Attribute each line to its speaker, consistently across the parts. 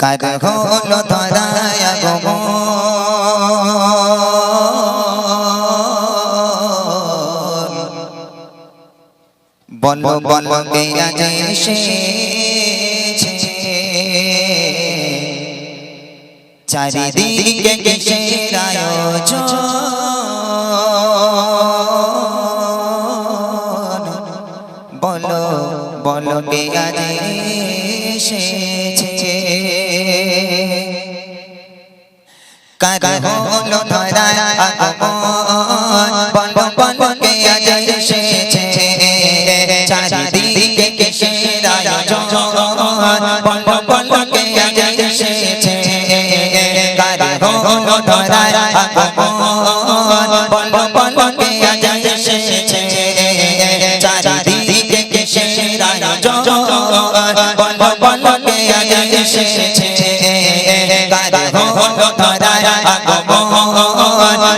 Speaker 1: কার হলো ধরায় আগমন বলো বলো কে আজ এসেছে চারিদিকে কিসের আয়োজন বলো বলো কে আজ এসেছে কার হলো ধরায় আগমন বলো বলো কে আজ এসেছে চারিদিকে কিসের আয়োজন বলো বলো কে আজ এসেছে কার হলো ধরায় আগমন বলো বলো কে আজ এসেছে চারিদিকে কিসের আয়োজন বলো বলো কে আজ এসেছে কার হলো ধরায় আগমন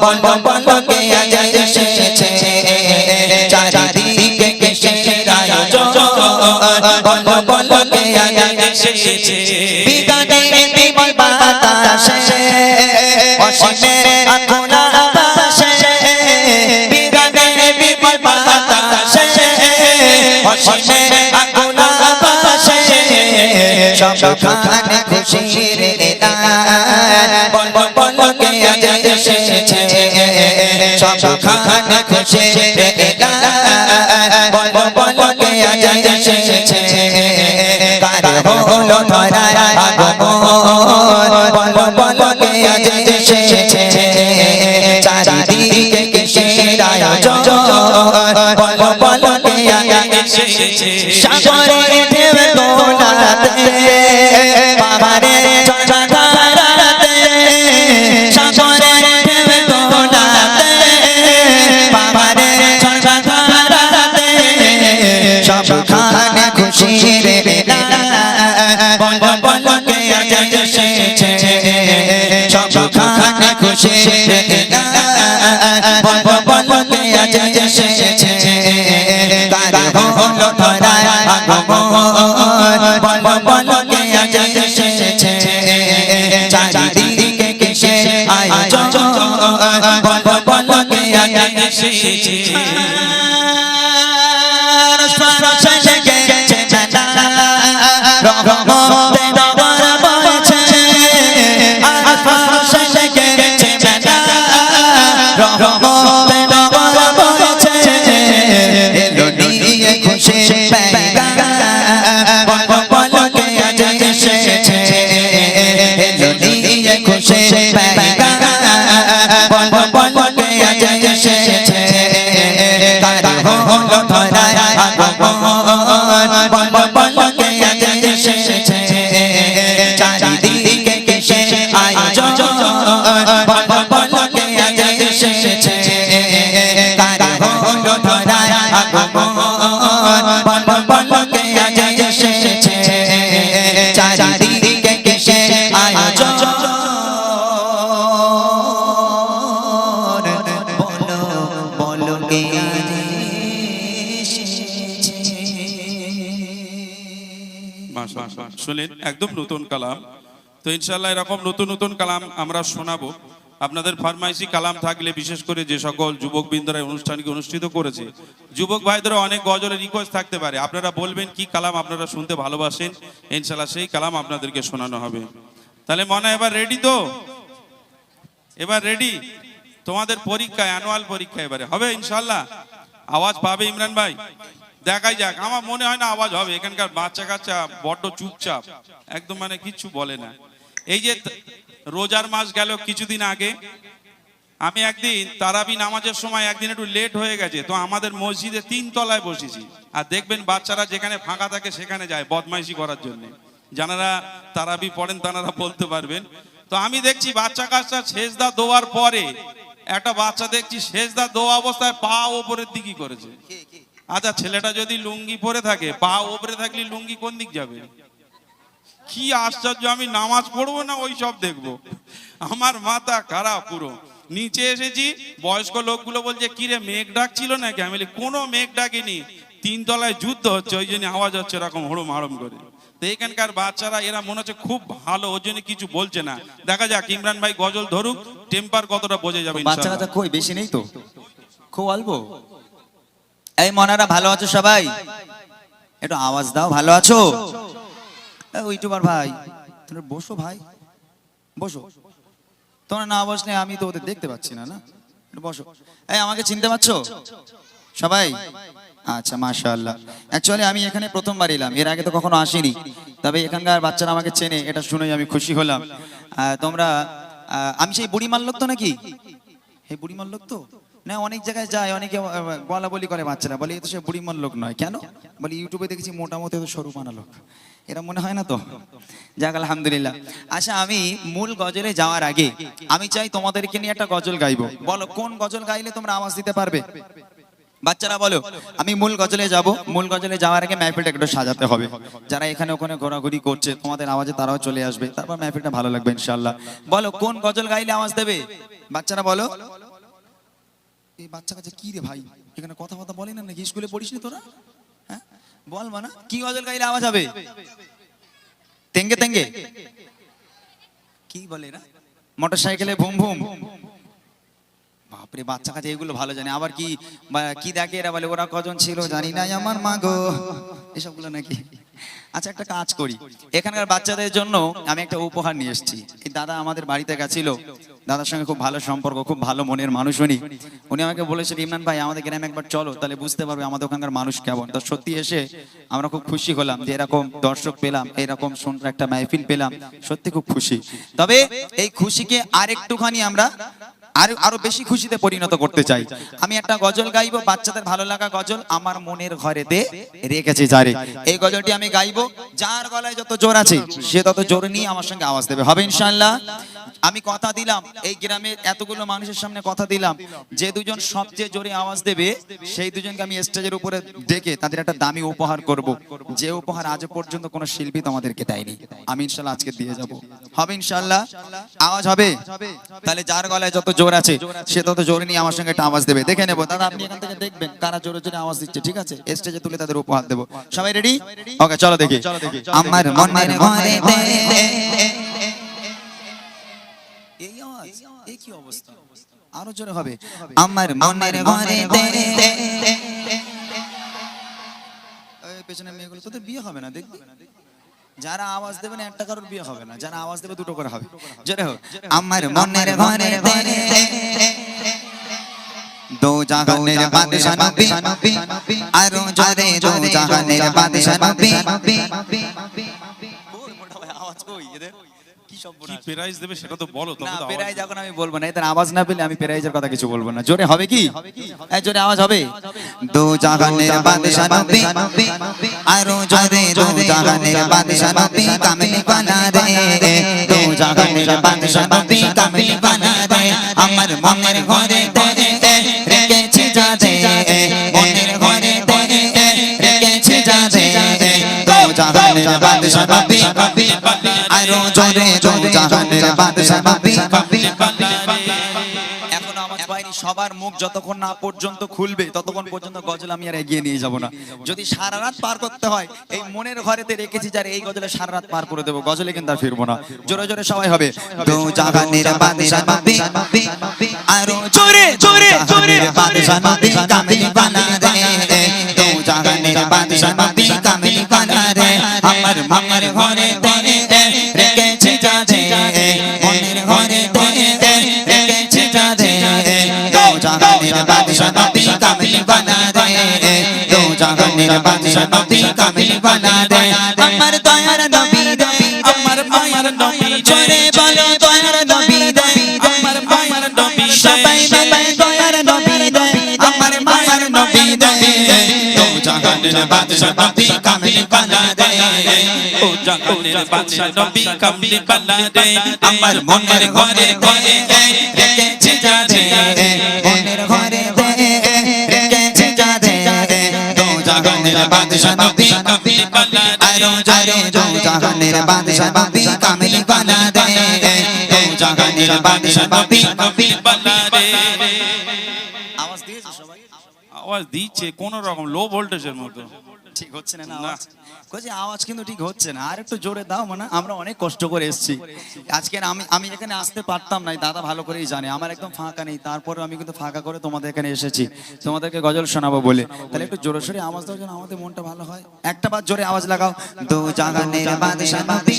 Speaker 1: বলো বলো কে আজ এসেছে চারিদিকে কিসের আয়োজন বলো বলো কে আজ এসেছে বিদানের বিমল বাতাসে অসীমের আকুল আকাশে বিদানের বিমল বাতাসে অসীমের আকুল আকাশে সবখানে খুশির এলান বলো বলো কে আজ এসেছে সবখানে খুশির এলান বলো বলো কে আজ এসেছে কার হলো ধরায় আগমন বলো বলো কে আজ এসেছে চারিদিকে কিসের আয়োজন বলো বলো কে আজ এসেছে সাগরে ঢেউ তোলাতে বাবারে চঞ্চলাতে সাগরে ঢেউ তোলাতে বাবারে চঞ্চলাতে সবখানে খুশির বলো বলো কে আজ এসেছে সবখানে খুশির বলো বলো কে আজ এসেছে কার হলো ধরায় আগমন বলো বলো কে আজ এসেছে চারিদিকে কিসের আয়োজন বলো বলো কে আজ এসেছে চারিদিকে কিসের আয়োজন বলো বলো কে আজ এসেছে কার হলো ধরায় আগমন বলো বলো কে আজ এসেছে চারিদিকে কিসের আয়োজন বলো বলো কে আজ
Speaker 2: শুনলেন একদম নতুন কালাম। তো ইনশাআল্লাহ এরকম নতুন নতুন কালাম আমরা শোনাবো। আপনাদের ফরমাইশি কালাম থাকলে বিশেষ করে যে সকল যুবকবৃন্দরা অনুষ্ঠানকে অনুষ্ঠিত করেছে যুবক ভাইদেরও অনেক গজলের রিকোয়েস্ট থাকতে পারে, আপনারা বলবেন কি কালাম আপনারা শুনতে ভালোবাসেন, ইনশাআল্লাহ সেই কালাম আপনাদেরকে শোনানো হবে। তাহলে মনে এবার রেডি তো? এবার রেডি? তোমাদের পরীক্ষা অ্যানুয়াল পরীক্ষা এবারে হবে ইনশাআল্লাহ। আওয়াজ পাবে ইমরান ভাই? দেখাই যাক। আমার মনে হয় না আওয়াজ হবে, এখানকার বাচ্চা কাচ্চা বড্ড চুপচাপ, একদম মানে কিচ্ছু বলে না। এই যে রোজার মাস গেল কিছুদিন আগে, আমি একদিন তারাবি নামাজের সময় একদিন একটু লেট হয়ে গেছে, তো আমাদের মসজিদে 3 তলায় বসেছি। আর দেখবেন বাচ্চারা যেখানে ফাঁকা থাকে সেখানে যায় বদমাইশি করার জন্য। যারা তারাবি পড়েন তারা বলতে পারবেন। তো আমি দেখছি বাচ্চা কাচ্চা সেজদা দেওয়ার পরে একটা বাচ্চা দেখছি সেজদা দেওয়া অবস্থায় পা ওপরের দিকে করেছে। আচ্ছা, ছেলেটা যদি লুঙ্গি পরে থাকে, পা উপরে থাকলে লুঙ্গি কোন দিক যাবে? কি আশ্চর্য! আমি নামাজ পড়বো না ওই সব দেখবো, আমার মাথা খারাপ পুরো। নিচে এসেছি, বয়স্ক লোকগুলো বলছে কি রে মেঘ ডাকছিল নাকি? আমি বলি কোনো মেঘ ডাকিনি, তিন তলায় যুদ্ধ হচ্ছে, ওই জন্য আওয়াজ হচ্ছে এরকম হড়ম হাড়ম করে। তো এখানকার বাচ্চারা এরা মনে হচ্ছে খুব ভালো, ওই জন্য কিছু বলছে না। দেখা যাক ইমরান ভাই গজল ধরুক, টেম্পার কতটা বোঝে যাবে
Speaker 1: বাচ্চা
Speaker 2: ইনশাআল্লাহ।
Speaker 1: কাচ্চা কই বেশি নেই তো, খুব অল্প। এই মনারা ভালো আছো সবাই? একটু আওয়াজ দাও, ভালো আছো? ইউটিউবার ভাই তোমরা বসো, ভাই বসো। তোমরা না বসলে আমি তো ওদের দেখতে পাচ্ছি না, না একটু বসো। এই আমাকে চিনতে পারছো সবাই? আচ্ছা মাশাআল্লাহ। অ্যাকচুয়ালি আমি এখানে প্রথমবার এলাম, এর আগে তো কখনো আসিনি, তবে এখানকার বাচ্চারা আমাকে চেনে, এটা শুনেই আমি খুশি হলাম। তোমরা আমি সেই বুড়িমার লোক তো নাকি? হে বুড়িমার লোক তো না, অনেক জায়গায় যায়, অনেকে বলা বলি করে বাচ্চারা, বলে এ তো সে বুড়িমার লোক নয়। কেন বলি? ইউটিউবে দেখেছি মোটামুটি তো স্বরূপানা লোক, এরা মনে হয় না তো? যাক আলহামদুলিল্লাহ। আচ্ছা আমি মূল গজলে যাওয়ার আগে আমি চাই তোমাদেরকে নিয়ে একটা গজল গাইবো। বলো কোন গজল গাইলে তোমরা আওয়াজ দিতে পারবে? বাচ্চারা বলো। আমি মূল গজলে যাব, মূল গজলে যাওয়ার আগে মাহফিলটা একটু সাজাতে হবে। যারা এখানে ওখানে ঘোরাঘুরি করছে তোমাদের আওয়াজে তারাও চলে আসবে, তারপর মাহফিলটা ভালো লাগবে ইনশাআল্লাহ। বলো কোন গজল গাইলে আওয়াজ দেবে? বাচ্চারা বলো। এই বাচ্চা কাছে কি রে ভাই, এখানে কথা বলে না নাকি? স্কুলে পড়িস নি তোরা? হ্যাঁ বল মানা, কি গজল গাইলে আওয়াজ হবে? তেঙ্গে তেঙ্গে কি বলে এরা? মোটরসাইকেলে ভুম ভুম। বাপরে, বাচ্চা কাছে এগুলো ভালো জানে। আবার কি কি দেখে এরা, বলে ওরা কজন ছিল জানি না আমার মা গো, এসবগুলো নাকি? আচ্ছা একটা কাজ করি, এখানকার বাচ্চাদের জন্য আমি একটা উপহার নিয়ে এসেছি। এই দাদা আমাদের বাড়িতে গেছিল, দাদার সঙ্গে খুব ভালো সম্পর্ক, খুব ভালো মনের মানুষ উনি। উনি আমাকে বলেছেন ইমরান ভাই আমাদের গ্রামে একবার চলো, তাহলে বুঝতে পারবে আমাদের ওখানকার মানুষ কেমন। তো সত্যি এসে আমরা খুব খুশি হলাম যে এরকম দর্শক পেলাম, এরকম সুন্দর একটা মাহফিল পেলাম, সত্যি খুব খুশি। তবে এই খুশিকে আরেকটুখানি আমরা আরো বেশি খুশিতে পরিণত করতে চাই। আমি একটা গজল গাইবো, বাচ্চাদের ভালো লাগা গজল, আমার মনের ঘরেতে রেখেছে যারে। এই গজলটি আমি গাইবো, যার গলায় যত জোর আছে সে তত জোর নিয়ে আমার সঙ্গে আওয়াজ দেবে, হবে ইনশাআল্লাহ। আমি কথা দিলাম, এই গ্রামের এতগুলো মানুষের সামনে কথা দিলাম, যে দুজন সবচেয়ে জোরে আওয়াজ দেবে সেই দুজনকে আমি স্টেজের উপরে ডেকে তাদের একটা দামি উপহার করব, যে উপহার আজ পর্যন্ত কোনো শিল্পী তোমাদেরকে দেয়নি। আমি ইনশাআল্লাহ আজকে দিয়ে যাব, হবে ইনশাআল্লাহ? আওয়াজ হবে? তাহলে যার গলায় যত জোর আছে সে তত জোরে নিয়ে আমার সঙ্গে একটা আওয়াজ দেবে। দেখে নেবো দাদা, আপনি এখান থেকে দেখবেন কারা জোরে জোরে আওয়াজ দিচ্ছে, ঠিক আছে? স্টেজে তুলে তাদের উপহার দেবো। সবাই রেডি? ওকে চলো দেখি। আমার মনের ঘরেতে এই আওয়াজ, এই কি অবস্থা? আরো জোরে হবে। আমার মনের ঘরেতে। এই পেছনে মেয়েগুলো, তোদের বিয়ে হবে না দেখবি? যারা আওয়াজ দেবে না একটা কারোর বিয়ে হবে না, যারা আওয়াজ দেবে দুটো করে হবে। জোরে হোক। আমার মনের ঘরেতে দো জাহানের বাদশা নবী, আরো জোরে দো জাহানের বাদশা নবী। আওয়াজ কই এদের?
Speaker 2: কি প্রাইজ দেবে সেটা তো বলো।
Speaker 1: না প্রাইজ এখন আমি বলবো না, এদের আওয়াজ না পেলে আমি প্রাইজের কথা কিছু বলবো না। জোরে হবে কি? এই জোরে আওয়াজ হবে। দো জাহানের বাদশা নবী, আরো জোরে দো জাহানের বাদশা নবী, কামলি বানা রে। দো জাহানের বাদশা নবী, কামলি বানা রে। আমার মনের ঘরেতে রেখেছে যারে, মনের ঘরেতে রেখেছে যারে। দো জাহানের বাদশা নবী, আরো জোরে দো জাহানের বাদশা নবী। এখন আওয়াজ পাইনি, সবার মুখ যতক্ষণ না পর্যন্ত খুলবে ততক্ষণ পর্যন্ত গজল আমি আর এগিয়ে নিয়ে যাব না। যদি সারা রাত পার করতে হয়, এই মনের ঘরেতে রেখেছি যারে, এই গজলে সারা রাত পার করে দেবো, গজলে কিন্তু আর ফিরবো না। জোরে জোরে সবাই হবে। দো জাহানের বাদশা নবী, আরো জোরে জোরে জোরে বাদশা নবী, কামলি বানা রে। দো জাহানের বাদশা নবী, কামলি বানা রে। আমার মনের ঘরেতে রেখেছে যারে, মনের ঘরেতে রেখেছে যারে। দো জাহানের বাদশা নবী, কামলি বানা রে। দো জাহানের বাদশা নবী, কামলি বানা রে। আমার দয়ার নবী রে, আমার মায়ের নবী, জোরে বলো দয়ার নবী রে। আমার মায়ের নবী, সবাই মিলে দয়ার নবী রে। আমার মায়ের নবী রে। দো জাহানের বাদশা নবী, কামলি বানা রে।
Speaker 2: ও জাহানের বাদশা নবী, কামলি বানা রে।
Speaker 1: আমার মনের ঘরে রেখেছে যারে, মনের ঘরে রেখেছে যারে। দো জাহানের বাদশা নবী,
Speaker 2: কামলি বানা রে।
Speaker 1: আরো জোরে দো জাহানের বাদশা নবী, কামলি বানা রে। দো জাহানের বাদশা নবী,
Speaker 2: কামলি বানা রে।
Speaker 1: আওয়াজ দিয়েছে সবাই?
Speaker 2: আওয়াজ দিচ্ছে কোন রকম লো ভোল্টেজের মতো।
Speaker 1: ঠিক হচ্ছে না আওয়াজ? কইছি আওয়াজ কিন্তু ঠিক হচ্ছে না, আর একটু জোরে দাও। মানে আমরা অনেক কষ্ট করে এসেছি আজকে। আমি এখানে আসতে পারতাম না, দাদা ভালো করেই জানে আমার একদম ফাঁকা নেই, তারপরে আমি কিন্তু ফাঁকা করে তোমাদের এখানে এসেছি তোমাদেরকে গজল শোনাবো বলে। তাহলে একটু জোরে সোরে আওয়াজ দাও যেন আমাদের মনটা ভালো হয়। একটা বার জোরে আওয়াজ লাগাও। দো জাগানের বাদশা নবী।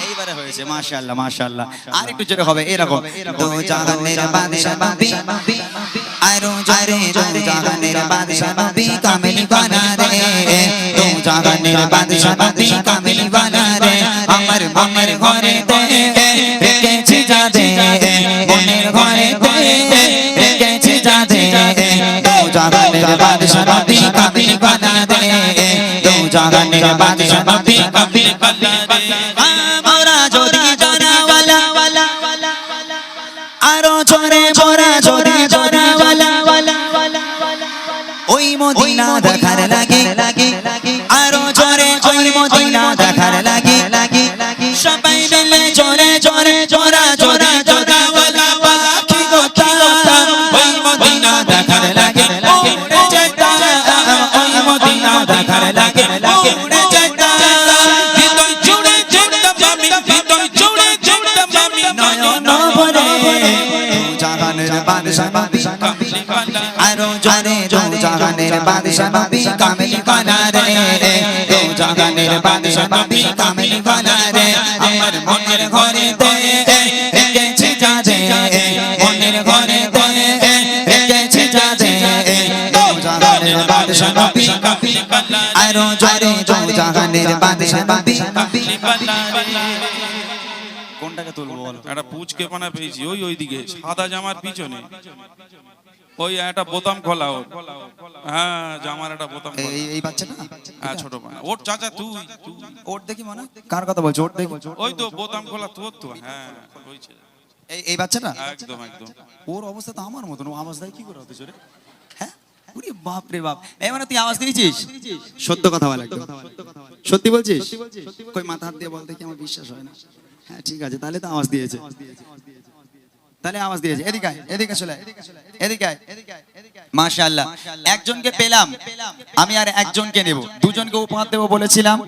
Speaker 1: এইবারে হয়েছে, মাশাআল্লাহ মাশাআল্লাহ। আর একটু জোরে হবে এরকম। দো জাগানের বাদশা নবী, আরো জোরে দো জাগানের বাদশা নবী কামিল বানা রে। দো জাগানের বাদশা নবী কামিল বানা রে। আমার মনের ঘরে তে রেখেছি যাদে, মনের ঘরে তে রেখেছি যাদে। দো জাগানের বাদশা নবী কামিল বানা রে। দো জাগানের বাদশা নবী কামিল বানা রে। আরো জোরে মোরা জোরে জোরে ওই মদিনা দেখার লাগে, আরো জোরে ওই মদিনা দেখার লাগে। সবাই মিলে জোরে জোরে জোরা জোরে জোরা ওলা পাখি গোটা ওই মদিনা দেখার লাগে। উড়ে যেতা ওই মদিনা দেখার লাগে, উড়ে যেতা ভিতর জুড়ে যেতাম আমি, ভিতর জুড়ে যেতাম আমি নয়ন ভরে। জাগানের বাদশা নবী আরো জোরে দো জাগানের বাদশা নবী কামিল বানা রে। দো জাগানের বাদশা নবী কামিল বানা রে। আমার মনের ঘরে তে রেখেছি যাদে, মনের ঘরে তে রেখেছি যাদে। দো জাগানের বাদশা নবী কামিল বানা রে। আরো জোরে দো জাগানের বাদশা নবী কামিল বানা রে। কোনটাকে তুলবো বলো?
Speaker 2: একটা পুচকে পানা পেয়েছি ওই দিকে সাদা জামার পিছনে, ওই একটা বোতাম খোলা ওর। হ্যাঁ জামার একটা বোতাম খোলা।
Speaker 1: এই বাচ্চাটা?
Speaker 2: হ্যাঁ ছোট পানা ওর চাচা। তুই
Speaker 1: ওর দেখি মনে কার কথা বলছো? ওর দেখি
Speaker 2: ওই তো বোতাম খোলা তোর তো। হ্যাঁ ওই ছেলে।
Speaker 1: এই বাচ্চাটা
Speaker 2: একদম একদম।
Speaker 1: ওর অবস্থা তো আমার মতন, ও আওয়াজ দেয় কি করে হতে চলে? হ্যাঁ ওরে বাপ রে বাপ। এই মানে তুই আওয়াজ দিয়েছিস? সত্য কথা বল, একদম সত্যি বলছিস? কই মাথা হাত দিয়ে বল দেখি, আমার বিশ্বাস হয় না। হ্যাঁ ঠিক আছে, তাহলে তো আওয়াজ দিয়েছে, তাহলে আওয়াজ দিয়েছে। এদিকে আয়, এদিকে চলে আয়, এদিকে আয়। মাশাআল্লাহ, একজনকে পেলাম, আমি আর একজনকে নেব। দুজনকে উপহার দেবো বলেছিলাম,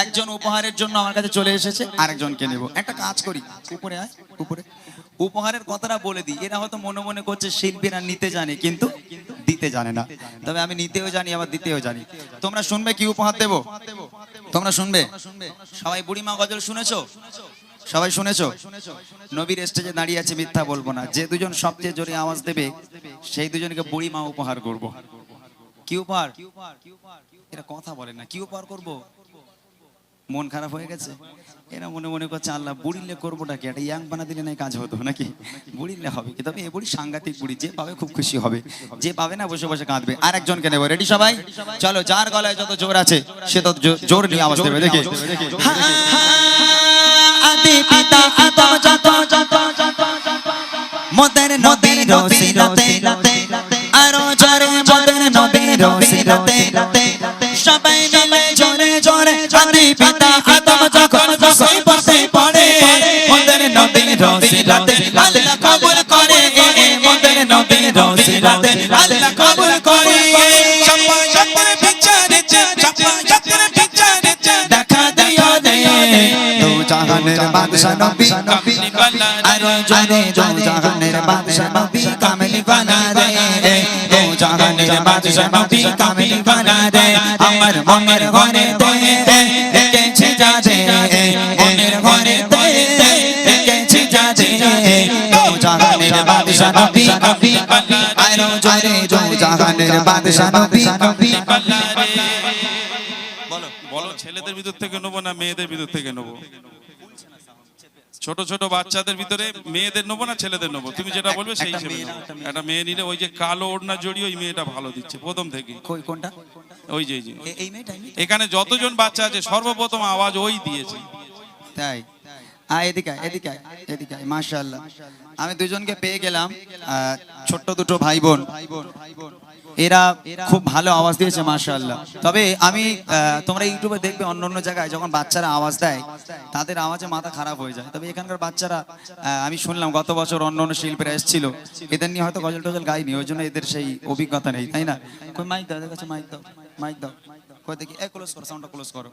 Speaker 1: একজন উপহারের জন্য আমার কাছে চলে এসেছে, আরেকজনকে নেব। একটা কাজ করি, উপরে আয়, উপরে উপহারের কথাটা বলে দিই। এরা হয়তো মনে মনে করছে শিল্পীরা নিতে জানে কিন্তু দিতে জানে না, তবে আমি নিতেও জানি আবার দিতেও জানি। তোমরা শুনবে কি উপহার দেব? তোমরা শুনবে? সবাই বুড়িমা গজল শুনেছো? সবাই শুনেছো? নবীর স্টেজে দাঁড়িয়ে আছে, মিথ্যা বলবো না। যে দুজন সবচেয়ে জোরে আওয়াজ দেবে সেই দুজনকে বুড়িমা উপহার করব। কি উপহার? এরা কথা বলে না, কি উপহার করব? মন খারাপ হয়ে গেছে, এরা মনে মনে করছে আল্লাহ বুড়িলে করবোটা কি? একটা ইয়াং বানা দিলে নাই কাজ হতো নাকি? বুড়িলে হবে কি? তবে এ বুড়ি সাংঘাতিক বুড়ি, যে পাবে খুব খুশি হবে, যে পাবে না বসে বসে কাঁদবে। আর একজনকে নেবো। রেডি সবাই? চলো, যার গলায় যত জোর আছে সে তত জোর নিয়ে আওয়াজ দেবে। দেখি আদি পিতা আদম যত মোদের নবীর রসিলতে, আরো জোরে মোদের নবীর রসিলতে। সবাই মিলে জোরে জোরে আদি পিতা আদম যখন গোসল করতে পড়ে, মোদের নবীর রসিলতে আল্লাহ কবুল করে। মোদের নবীর রসিলতে আল্লাহ কবুল করে। চাপা চাপা বিচারেছে, চাপা চাপা বিচারেছে, দেখা দিও দে দো জাহানের বাদশা নবী আরো জোরে দো জাহানের বাদশা নবী কামিল বানা রে। দো জাহানের বাদশা নবী কামিল বানা রে। আমার মনের ঘরে তে রেখেছি যাদে, মনের ঘরে তে রেখেছি যাদে। দো জাহানের বাদশা নবী কামিল বানা রে। আরো জোরে দো জাহানের বাদশা নবী কামিল বানা রে। বলো
Speaker 2: বলো, ছেলেদের ভিতর থেকে নেবো না মেয়েদের ভিতর থেকে নেবো? ছোট ছোট বাচ্চাদের ভিতরে মেয়েদের নেবো না ছেলেদের নেবো? তুমি যেটা বলবে সেই হিসেবে নেবো। একটা মেয়ে নিলে ওই যে কালো ওড়না জড়িয়ে ওই মেয়েটা ভালো দিচ্ছে প্রথম থেকে।
Speaker 1: কোনটা?
Speaker 2: ওই যে
Speaker 1: এই মেয়েটা?
Speaker 2: এখানে যতজন বাচ্চা আছে সর্বপ্রথম আওয়াজ ওই দিয়েছে।
Speaker 1: তাই? এদিকে মাশাআল্লাহ। আমি দুজনকে পেয়ে গেলাম, ছোট্ট দুটো ভাই বোন, এরা খুব ভালো আওয়াজ দিয়েছে মাশাআল্লাহ। তবে আমি তোমরা ইউটিউবে দেখবে অন্য অন্য জায়গায় যখন বাচ্চারা আওয়াজ দেয় তাদের আওয়াজে মাথা খারাপ হয়ে যায়, তবে এখানকার বাচ্চারা আমি শুনলাম গত বছর অন্য অন্য শিল্পীরা এসেছিল, এদের নিয়ে হয়তো গজল টজল গাইনি, ওই জন্য এদের সেই অভিজ্ঞতা নেই, তাই না? কই মাইক দাও, এদের কাছে মাইক দাও, মাইক দাও, কই দেখি, ক্লোজ করো, সাউন্ডটা ক্লোজ করো।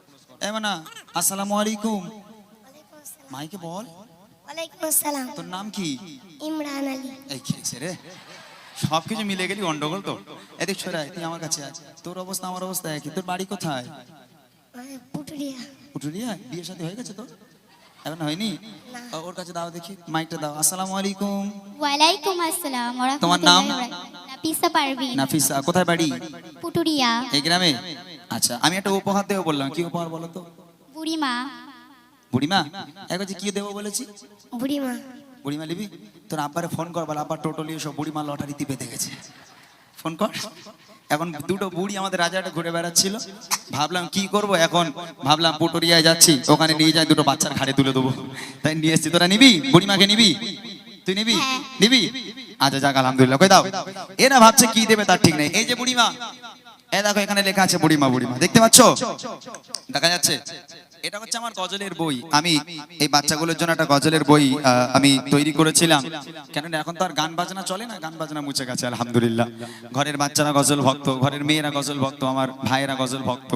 Speaker 1: না, আসসালামু আলাইকুম, মাইকে বল।
Speaker 3: ওয়ালাইকুম আসসালাম।
Speaker 1: তোর নাম কি?
Speaker 3: ইমরান আলী।
Speaker 1: এই খেয়েছে রে, সবকিছু মিলে গেলি গন্ডগোল তো। এদিক সরে আয়, তুই আমার কাছে আয়। তোর অবস্থা আমার অবস্থা একই। তোর বাড়ি কোথায়?
Speaker 3: পুটুরিয়া।
Speaker 1: পুটুরিয়া? বিয়ে শাদী হয়ে গেছে তো? এখন হয়নি?
Speaker 3: না।
Speaker 1: ওর কাছে দাও দেখি, মাইকটা দাও। আসসালামু আলাইকুম।
Speaker 4: ওয়ালাইকুম আসসালাম ওয়া
Speaker 1: তোমার নাম?
Speaker 4: রাহমাতুল্লাহি। নাফিসা পারভিন।
Speaker 1: নাফিসা, কোথায় বাড়ি?
Speaker 4: পুটুরিয়া।
Speaker 1: এই গ্রামে? আচ্ছা, আমি একটা উপহার দেবো বললাম, কি উপহার বলো তো?
Speaker 4: বুড়িমা।
Speaker 1: বুড়িমা? এখন কি দেবো বলেছি?
Speaker 3: বুড়িমা।
Speaker 1: বুড়িমা নিবি? তোর আব্বারে ফোন কর, বল আব্বা টোটালি সব বুড়িমা লটারিতে পেতে গেছে, ফোন কর। এখন দুটো বুড়ি আমাদের রাজাটা ঘুরে বেড়াচ্ছিল, ভাবলাম কি করব, এখন ভাবলাম পুটুরিয়ায় যাচ্ছি, ওখানে নিয়ে যাই, দুটো বাচ্চার ঘাড়ে তুলে দেবো, তাই নিয়ে এসছি। তোরা নিবি? বুড়িমাকে নিবি? তুই নিবি? নিবি? আচ্ছা যাক, আলহামদুলিল্লাহ। কই দাও। এরা ভাবছে কি দেবে তার ঠিক নেই। এই যে বুড়িমা, এই দেখো এখানে লেখা আছে বুড়িমা, বুড়িমা দেখতে পাচ্ছ? দেখা যাচ্ছে? এটা হচ্ছে আমার গজলের বই। আমি এই বাচ্চাগুলোর জন্য একটা গজলের বই আমি তৈরি করেছিলাম, কেননা এখন তো আর গান বাজনা চলে না, গান বাজনা মুছে গেছে আলহামদুলিল্লাহ। ঘরের বাচ্চারা গজল ভক্ত, ঘরের মেয়েরা গজল ভক্ত, আমার ভাইয়েরা গজল ভক্ত।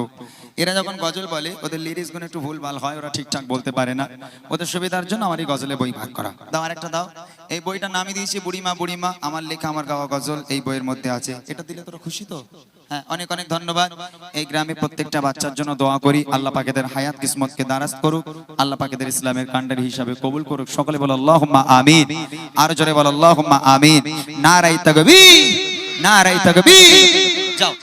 Speaker 1: এরা যখন গজল বলে ওদের লিরিক্স গুলো একটু ভুলভাল হয়, ওরা ঠিকঠাক বলতে পারে না, ওদের সুবিধার জন্য আমার এই গজলে বই ভাগ করা। দাও আরেকটা দাও। এই বইটার নামই দিয়েছি বুড়িমা, বুড়িমা আমার লেখা আমার গাওয়া গজল এই বইয়ের মধ্যে আছে। এটা দিলে তোরা খুশি তো? হ্যাঁ, অনেক অনেক ধন্যবাদ। এই গ্রামে প্রত্যেকটা বাচ্চার জন্য দোয়া করি, আল্লাহ পাকেদের হায়াত কিসমতকে দারাজ করুক, আল্লাহ পাকেদের ইসলামের কান্ডারি হিসাবে কবুল করুক। সকলে বলো আল্লাহুম্মা আমিন। আর জোরে বলো আল্লাহুম্মা আমিন। নারায়ে তাকবীর, নারায়ে তাকবীর। যাও।